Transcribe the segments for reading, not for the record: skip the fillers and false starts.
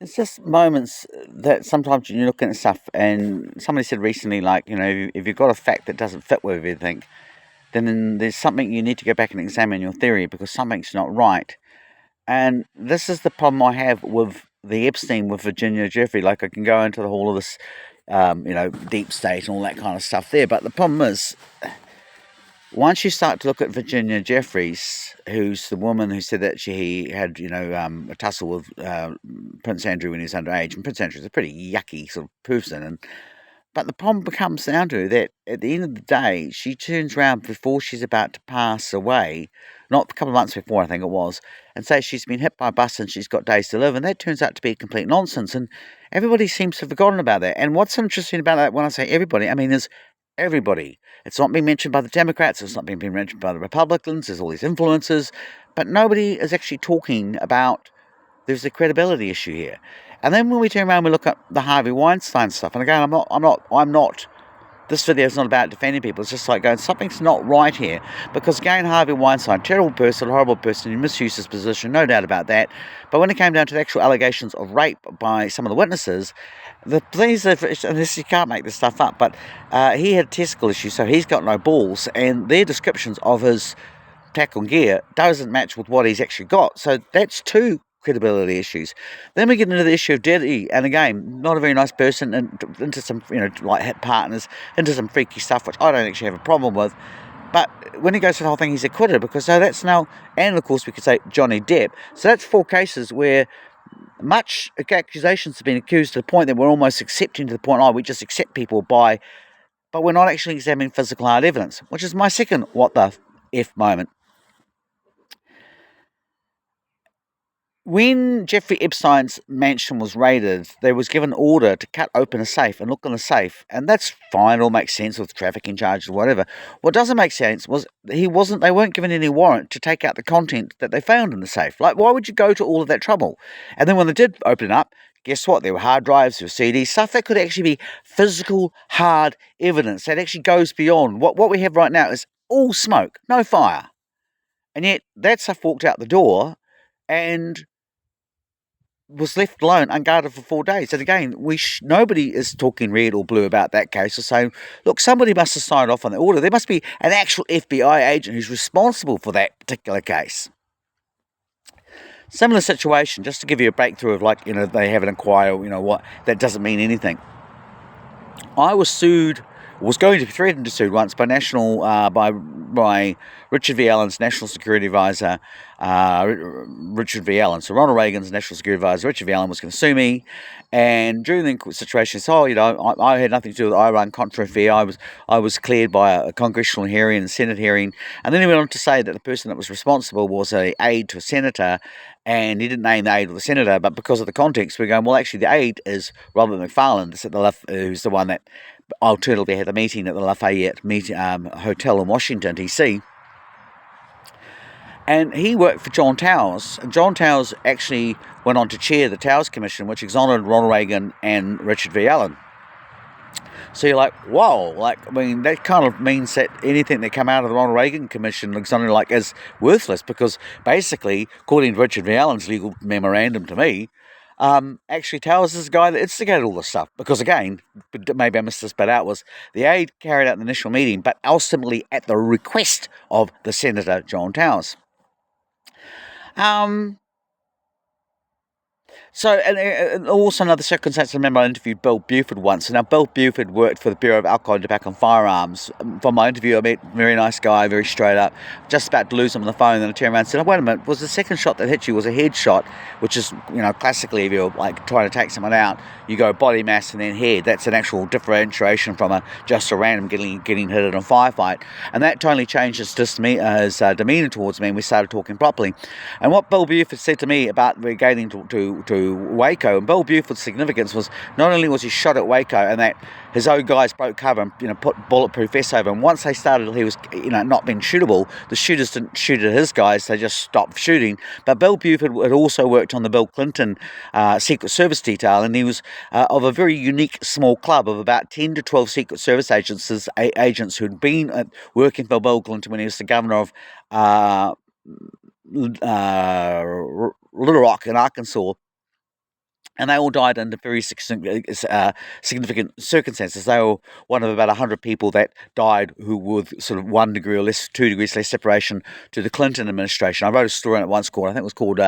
It's just moments that sometimes you're looking at stuff, and somebody said recently, like, if you've got a fact that doesn't fit with everything, then there's something you need to go back and examine your theory because something's not right. And this is the problem I have with the Epstein with Virginia Jeffrey. Like, I can go into the whole of this, deep state and all that kind of stuff there. But the problem is, once you start to look at Virginia Jeffries, who's the woman who said that she had, a tussle with Prince Andrew when he was underage, and Prince Andrew's a pretty yucky sort of person, but the problem becomes down to that at the end of the day, she turns around before she's about to pass away, not a couple of months before, I think it was, and says she's been hit by a bus and she's got days to live, and that turns out to be complete nonsense, and everybody seems to have forgotten about that. And what's interesting about that, when I say everybody, I mean is everybody. It's not being mentioned by the Democrats, it's not being mentioned by the Republicans, there's all these influencers, but nobody is actually talking about there's a credibility issue here. And then when we turn around and we look at the Harvey Weinstein stuff, and again, I'm not, this video is not about defending people, it's just like going, something's not right here, because again, Harvey Weinstein, terrible person, horrible person, he misused his position, no doubt about that, but when it came down to the actual allegations of rape by some of the witnesses, the police, and this, you can't make this stuff up, but he had testicle issues, so he's got no balls, and their descriptions of his tackle gear doesn't match with what he's actually got, so that's two credibility issues. Then we get into the issue of Diddy, and again, not a very nice person, and into some, like hit partners, into some freaky stuff, which I don't actually have a problem with. But when he goes to the whole thing, he's acquitted, because so that's now, and of course we could say Johnny Depp. So that's 4 cases where much accusations have been accused to the point that we're almost accepting to the point, we just accept people by, but we're not actually examining physical hard evidence, which is my second what the F moment. When Jeffrey Epstein's mansion was raided, they was given order to cut open a safe and look in the safe, and that's fine, it all makes sense with trafficking charges or whatever. What doesn't make sense was they weren't given any warrant to take out the content that they found in the safe. Like, why would you go to all of that trouble? And then when they did open it up, guess what? There were hard drives, there were CDs, stuff that could actually be physical, hard evidence that actually goes beyond what we have right now is all smoke, no fire. And yet that stuff walked out the door and was left alone, unguarded for 4 days. And again, nobody is talking red or blue about that case or saying, look, somebody must have signed off on the order. There must be an actual FBI agent who's responsible for that particular case. Similar situation, just to give you a breakthrough of, like, they have an inquiry, what, that doesn't mean anything. I was going to be threatened to sue once by by Richard V. Allen's National Security Advisor, Richard V. Allen. So Ronald Reagan's National Security Advisor, Richard V. Allen, was going to sue me. And during the situation, he said, I had nothing to do with Iran-Contra affair. I was cleared by a congressional hearing and Senate hearing. And then he went on to say that the person that was responsible was an aide to a senator, and he didn't name the aide of the senator, but because of the context, we're going, well, actually, the aide is Robert McFarland, who's the one that alternatively had the meeting at the Lafayette Hotel in Washington, D.C., and he worked for John Towers. And John Towers actually went on to chair the Towers Commission, which exonerated Ronald Reagan and Richard V. Allen. So you're like, whoa, that kind of means that anything that come out of the Ronald Reagan Commission is worthless, because basically, according to Richard V. Allen's legal memorandum to me, actually Towers is the guy that instigated all this stuff. Because again, maybe I missed this bit out, was the aide carried out the initial meeting, but ultimately at the request of the Senator John Towers. So, and also another circumstance, I remember I interviewed Bill Buford once. And now Bill Buford worked for the Bureau of Alcohol, Tobacco and Firearms. From my interview, I met a very nice guy, very straight up, just about to lose him on the phone. And I turned around and said, oh, wait a minute, was the second shot that hit you was a head shot, which is, classically, if you're trying to take someone out, you go body mass and then head. That's an actual differentiation from just a random getting hit in a firefight. And that totally changed his demeanour towards me, and we started talking properly. And what Bill Buford said to me about regaining to Waco, and Bill Buford's significance was not only was he shot at Waco and that his own guys broke cover and put bulletproof vests over him. Once they started, he was not being shootable. The shooters didn't shoot at his guys; they just stopped shooting. But Bill Buford had also worked on the Bill Clinton Secret Service detail, and he was of a very unique small club of about 10 to 12 Secret Service agents who'd been working for Bill Clinton when he was the governor of Little Rock in Arkansas. and they all died under very significant circumstances. They were one of about 100 people that died who were sort of 1 degree or less, 2 degrees less separation to the Clinton administration. I wrote a story on it once called, I think it was called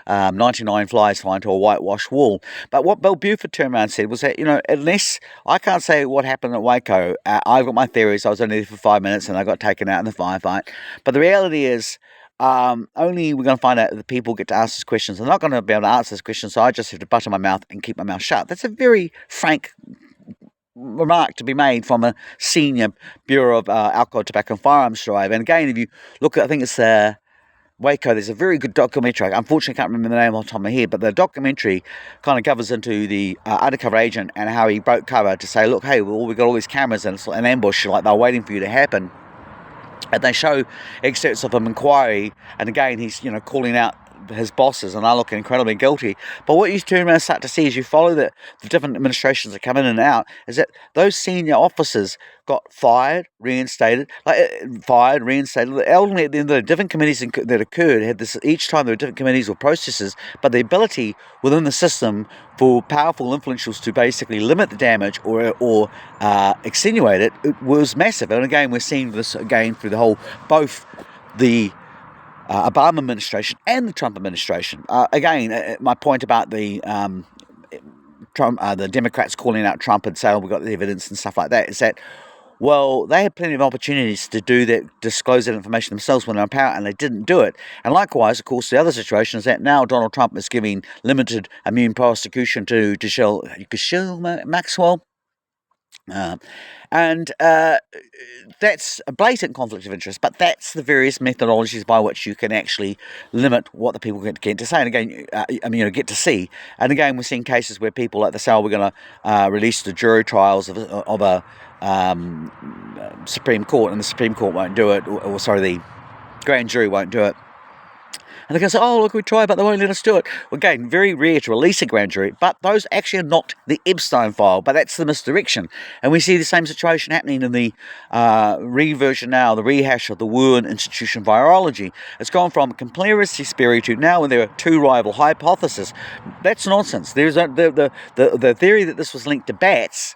99 Flies Flying to a Whitewashed Wall. But what Bill Buford turned around and said was that, unless I can't say what happened at Waco, I've got my theories. I was only there for 5 minutes and I got taken out in the firefight. But the reality is, only we're going to find out that the people get to ask us questions. They're not going to be able to answer this question, so I just have to butter my mouth and keep my mouth shut. That's a very frank remark to be made from a senior Bureau of Alcohol, Tobacco and Firearms driver. And again, if you look at, I think it's Waco, there's a very good documentary. Unfortunately, I can't remember the name off the top of my head, but the documentary kind of covers into the undercover agent and how he broke cover to say, look, hey, well, we've got all these cameras and it's an ambush, like they're waiting for you to happen. And they show excerpts of an inquiry, and again, he's calling out his bosses, and they look incredibly guilty. But what you turn around and start to see as you follow the different administrations that come in and out is that those senior officers got fired, reinstated. Ultimately, at the end of the different committees that occurred had this each time there were different committees or processes, but the ability within the system for powerful influentials to basically limit the damage or extenuate it was massive. And again, we're seeing this again through the whole both the Obama administration and the Trump administration. My point about the Democrats calling out Trump and saying, "Oh, we got the evidence" and stuff like that, is that, well, they had plenty of opportunities to do that, disclose that information themselves when they're in power, and they didn't do it. And likewise, of course, the other situation is that now Donald Trump is giving limited immune prosecution to Ghislaine Maxwell. And that's a blatant conflict of interest, but that's the various methodologies by which you can actually limit what the people get to say, and again, get to see. And again, we're seeing cases where people like this, we're going to release the jury trials of a Supreme Court, and the Supreme Court won't do it, the grand jury won't do it. And they're going to say, oh, look, we tried, but they won't let us do it. Well, again, very rare to release a grand jury, but those actually are not the Epstein file, but that's the misdirection. And we see the same situation happening in the reversion now, the rehash of the Wuhan Institution virology. It's gone from conspiracy theory to now when there are two rival hypotheses. That's nonsense. There's the theory that this was linked to bats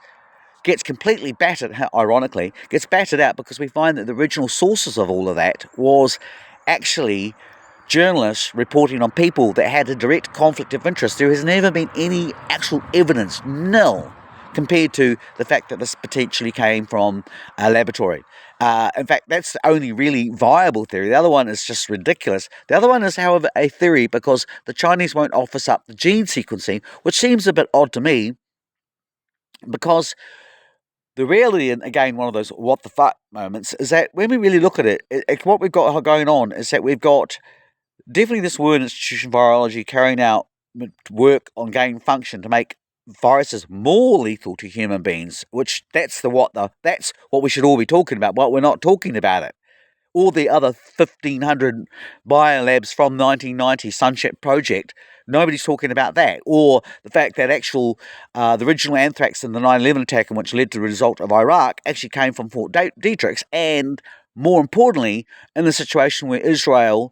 gets completely battered, ironically, gets battered out because we find that the original sources of all of that was actually journalists reporting on people that had a direct conflict of interest. There has never been any actual evidence, nil, compared to the fact that this potentially came from a laboratory. In fact, that's the only really viable theory. The other one is just ridiculous. The other one is, however, a theory because the Chinese won't offer up the gene sequencing, which seems a bit odd to me, because the reality, and again, one of those what the fuck moments, is that when we really look at it, what we've got going on is that we've got definitely this Wuhan Institution virology carrying out work on gain function to make viruses more lethal to human beings, which that's what we should all be talking about, but we're not talking about it. All the other 1,500 biolabs from 1990 Sunship Project, nobody's talking about that. Or the fact that the original anthrax in the 9/11 attack, which led to the result of Iraq, actually came from Fort Detrick. And more importantly, in the situation where Israel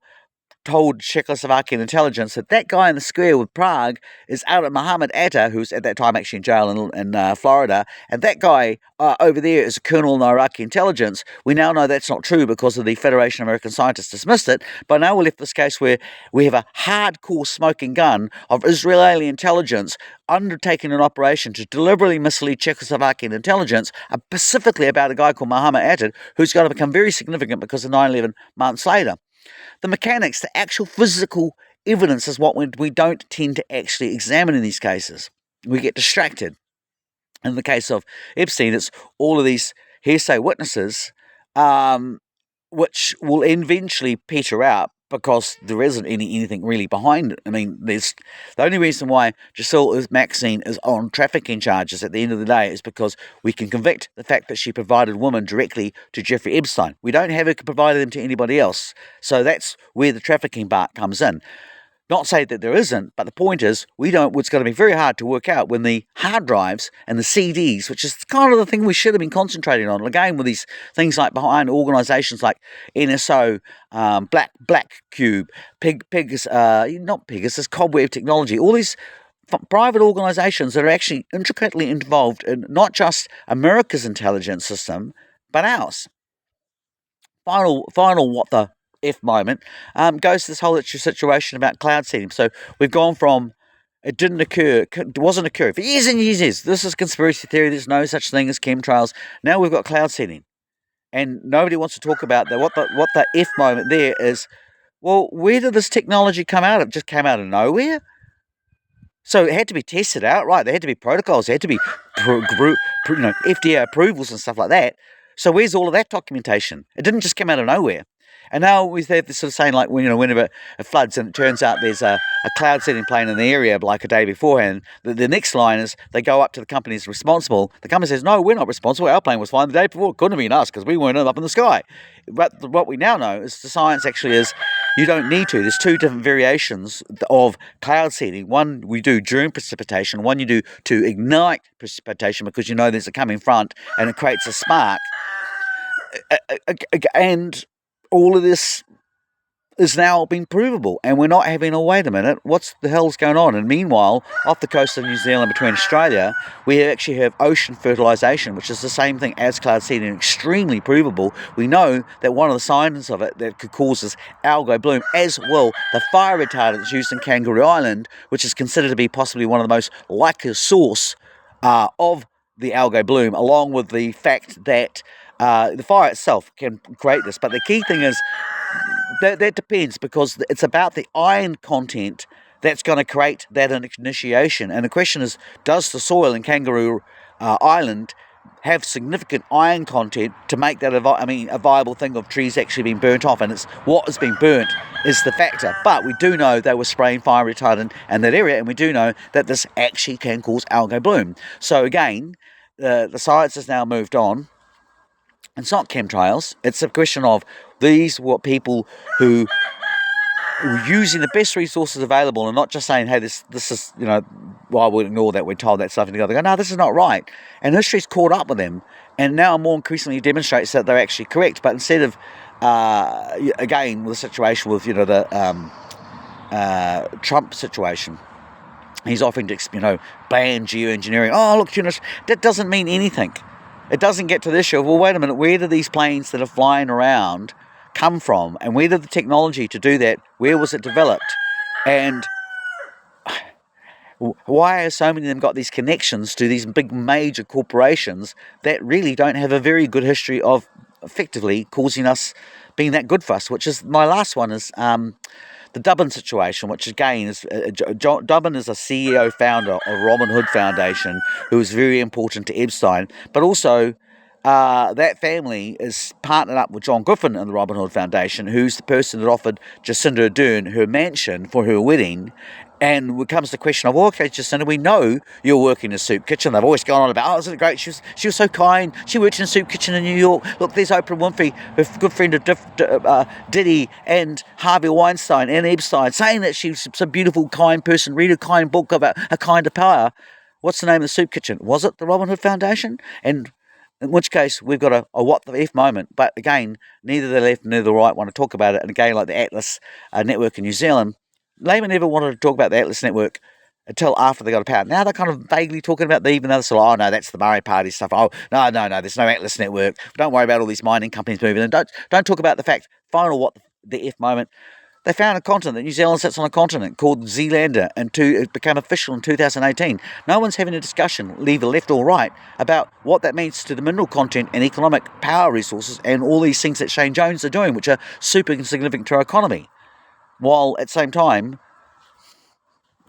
told Czechoslovakian intelligence that guy in the square with Prague is out at Muhammad Atta, who's at that time actually in jail in Florida, and that guy over there is a colonel in Iraqi intelligence. We now know that's not true because of the Federation of American Scientists dismissed it, but now we're left this case where we have a hardcore smoking gun of Israeli intelligence undertaking an operation to deliberately mislead Czechoslovakian intelligence, specifically about a guy called Muhammad Atta, who's going to become very significant because of 9/11 months later. The mechanics, the actual physical evidence is what we don't tend to actually examine in these cases. We get distracted. In the case of Epstein, it's all of these hearsay witnesses, which will eventually peter out because there isn't anything really behind it. I mean, there's the only reason why Ghislaine Maxine is on trafficking charges at the end of the day is because we can convict the fact that she provided women directly to Jeffrey Epstein. We don't have her provide them to anybody else. So that's where the trafficking part comes in. Not say that there isn't, but the point is, it's going to be very hard to work out when the hard drives and the CDs, which is kind of the thing we should have been concentrating on. Again, with these things like behind organisations like NSO, Black Cube, not Pegasus, Cobweb Technology, all these private organisations that are actually intricately involved in not just America's intelligence system, but ours. Final what the F moment goes to this whole situation about cloud seeding. So we've gone from it didn't occur, it wasn't occurring for years and years and years. This is conspiracy theory. There's no such thing as chemtrails. Now we've got cloud seeding, and nobody wants to talk about that. What the F moment there is. Well, where did this technology come out of? It just came out of nowhere. So it had to be tested out, right? There had to be protocols. There had to be FDA approvals and stuff like that. So where's all of that documentation? It didn't just come out of nowhere. And now we have this sort of saying like, whenever it floods and it turns out there's a cloud seeding plane in the area like a day beforehand, the next line is they go up to the companies responsible. The company says, no, we're not responsible. Our plane was flying the day before. It couldn't have been us because we weren't up in the sky. But what we now know is the science actually is you don't need to. There's two different variations of cloud seeding. One we do during precipitation. One you do to ignite precipitation because you know there's a coming front and it creates a spark. And all of this is now been provable, and we're not having wait a minute, what's the hell's going on? And meanwhile, off the coast of New Zealand between Australia, we actually have ocean fertilisation, which is the same thing as cloud seeding, extremely provable. We know that one of the signs of it that could cause is algae bloom, as well the fire retardants used in Kangaroo Island, which is considered to be possibly one of the most likely source of the algae bloom, along with the fact that the fire itself can create this. But the key thing is that depends, because it's about the iron content that's going to create that initiation. And the question is, does the soil in Kangaroo Island have significant iron content to make that a viable thing of trees actually being burnt off? And it's what has been burnt is the factor. But we do know they were spraying fire retardant in that area, and we do know that this actually can cause algae bloom. So again, the science has now moved on. It's not chemtrails. It's a question of these were people who were using the best resources available and not just saying, hey, this is, well, we'll ignore that, we're told that stuff, and they go, no, this is not right. And history's caught up with them, and now more increasingly demonstrates that they're actually correct. But instead of, again, with the situation with, the Trump situation, he's offering to, ban geoengineering. Oh, look, that doesn't mean anything. It doesn't get to the issue of, well, wait a minute, where do these planes that are flying around come from? And where did the technology to do that, where was it developed? And why have so many of them got these connections to these big major corporations that really don't have a very good history of effectively causing us, being that good for us? Which is, my last one is the Dubbin situation, which again is, Dubbin is a CEO founder of Robin Hood Foundation, who is very important to Epstein, but also that family is partnered up with John Griffin in the Robin Hood Foundation, who's the person that offered Jacinda Ardern her mansion for her wedding. And it comes to the question of, well, okay, Jacinda, we know you're working in a soup kitchen. They've always gone on about, isn't it great? She was so kind. She worked in a soup kitchen in New York. Look, there's Oprah Winfrey, her good friend of Diddy, and Harvey Weinstein and Epstein, saying that she's a beautiful, kind person. Read a kind book about a kind of power. What's the name of the soup kitchen? Was it the Robin Hood Foundation? And in which case, we've got a what the F moment. But again, neither the left nor the right want to talk about it. And again, like the Atlas network in New Zealand, Labour never wanted to talk about the Atlas network until after they got a power. Now they're kind of vaguely talking about even though they're sort of, oh no, that's the Murray Party stuff. Oh no, there's no Atlas network. Don't worry about all these mining companies moving. And don't talk about the fact, final what the F moment. They found a continent. New Zealand sits on a continent called Zealander, and it became official in 2018. No one's having a discussion, either left or right, about what that means to the mineral content and economic power resources and all these things that Shane Jones are doing, which are super significant to our economy. While at the same time,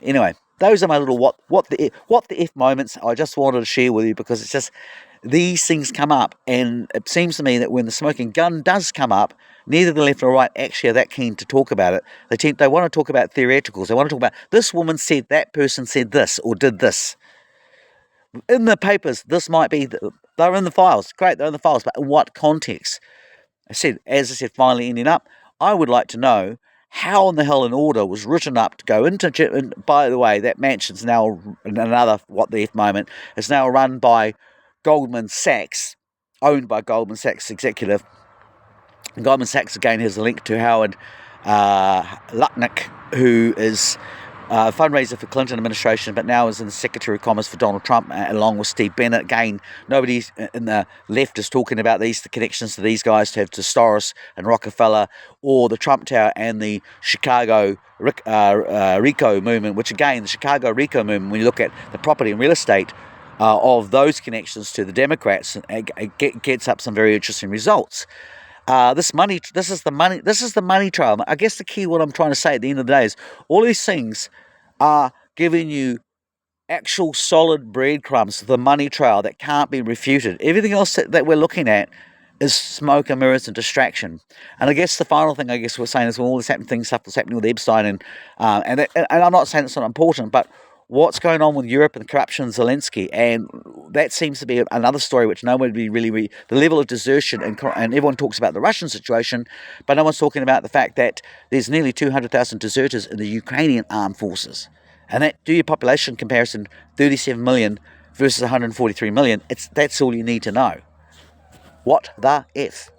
anyway, those are my little what the F moments I just wanted to share with you, because it's just these things come up, and it seems to me that when the smoking gun does come up, neither the left nor right actually are that keen to talk about it. They want to talk about theoreticals. They want to talk about, this woman said, that person said this or did this. In the papers, this might be, they're in the files. Great, they're in the files, but in what context? As I said, finally ending up, I would like to know how in the hell an order was written up to go into, and by the way, that mansion's now, another what the F moment, is now run by Goldman Sachs, owned by Goldman Sachs executive. And Goldman Sachs again has a link to Howard Lutnick, who is fundraiser for Clinton administration, but now is in the Secretary of Commerce for Donald Trump, along with Steve Bennett. Again, nobody in the left is talking about the connections to these guys to have to Soros and Rockefeller, or the Trump Tower and the Chicago RICO movement, which again, the Chicago RICO movement, when you look at the property and real estate of those connections to the Democrats, it gets up some very interesting results. This is the money trail. I guess the key, what I'm trying to say at the end of the day, is all these things are giving you actual solid breadcrumbs, the money trail that can't be refuted. Everything else that we're looking at is smoke and mirrors and distraction. And I guess the final thing we're saying is, well, all this stuff that's happening with Epstein, and I'm not saying it's not important, but what's going on with Europe and the corruption of Zelensky, and that seems to be another story which no one would be really the level of desertion, and everyone talks about the Russian situation, but no one's talking about the fact that there's nearly 200,000 deserters in the Ukrainian armed forces. And that, do your population comparison, 37 million versus 143 million, that's all you need to know. What the F?